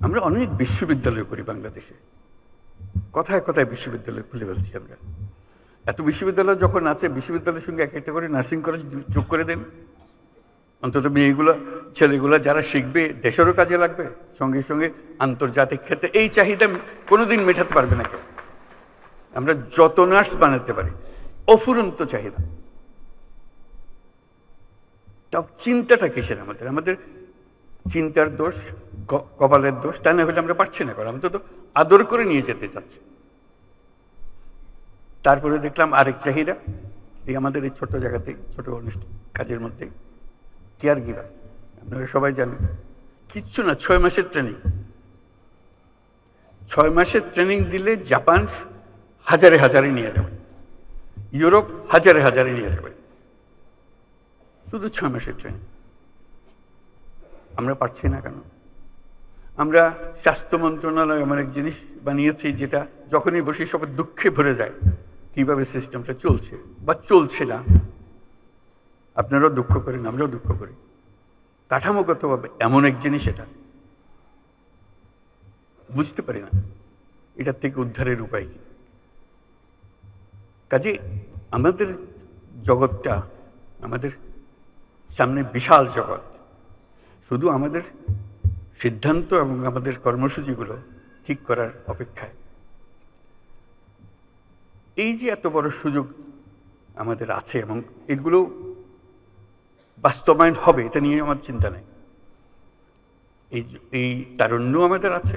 আমরা অনেক বিশ্ববিদ্যালয় করি বাংলাদেশে, কথায় কথায় বিশ্ববিদ্যালয় খুলে ফেলছি আমরা। এত বিশ্ববিদ্যালয় যখন আছে, বিশ্ববিদ্যালয়ের সঙ্গে এক একটা করে নার্সিং কলেজ যোগ করে দেন, অন্তত মেয়েগুলো ছেলেগুলো যারা শিখবে দেশেরও কাজে লাগবে, সঙ্গে সঙ্গে আন্তর্জাতিক ক্ষেত্রে এই চাহিদা কোনোদিন মেটাতে পারবে না কেউ। আমরা যত নার্স বানাতে পারি, অফুরন্ত চাহিদা। তাও চিন্তাটা কিসের আমাদের? আমাদের চিন্তার দোষ, কপালের দোষ, তা না হলে আমরা পারছি না করা। আমরা তো আদর করে নিয়ে যেতে চাচ্ছি। তারপরে দেখলাম আরেক চাহিদা, এই আমাদের এই ছোট্ট জায়গাতে, ছোট কাজের মধ্যে কেয়ার গিভার। আপনারা সবাই জানেন, কিচ্ছু না, 6 মাসের ট্রেনিং। 6 মাসের ট্রেনিং দিলে জাপান হাজারে হাজারে নিয়ে যাবে, ইউরোপ হাজারে হাজারে নিয়ে যাবে, শুধু 6 মাসের ট্রেনিং। আমরা পারছি না কেন? আমরা স্বাস্থ্য মন্ত্রণালয় এমন এক জিনিস বানিয়েছি যেটা যখনই বসে সবাই দুঃখে ভরে যায় কিভাবে সিস্টেমটা চলছে বা চলছে না। আপনারাও দুঃখ করেন, আমরাও দুঃখ করি। কাঠামোগতভাবে এমন এক জিনিস, এটা বুঝতে পারি না এটার থেকে উদ্ধারের উপায় কি। কাজে আমাদের জগৎটা, আমাদের সামনে বিশাল জগৎ, শুধু আমাদের সিদ্ধান্ত এবং আমাদের কর্মসূচিগুলো ঠিক করার অপেক্ষায়। এই যে এত বড় সুযোগ আমাদের আছে এবং এগুলো বাস্তবায়ন হবে, এটা নিয়ে আমার চিন্তা নেই। এই তারুণ্য আমাদের আছে,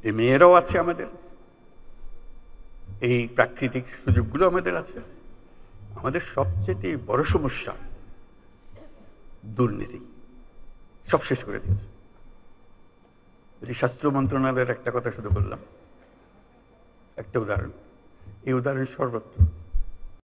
এই মেয়েরাও আছে আমাদের, এই প্রাকৃতিক সুযোগগুলো আমাদের আছে। আমাদের সবচেয়ে বড় সমস্যা দুর্নীতি, সব শেষ করে দিয়েছে। স্বাস্থ্য মন্ত্রণালয়ের একটা কথা শুধু বললাম, একটা উদাহরণ, এই উদাহরণ সর্বত্র।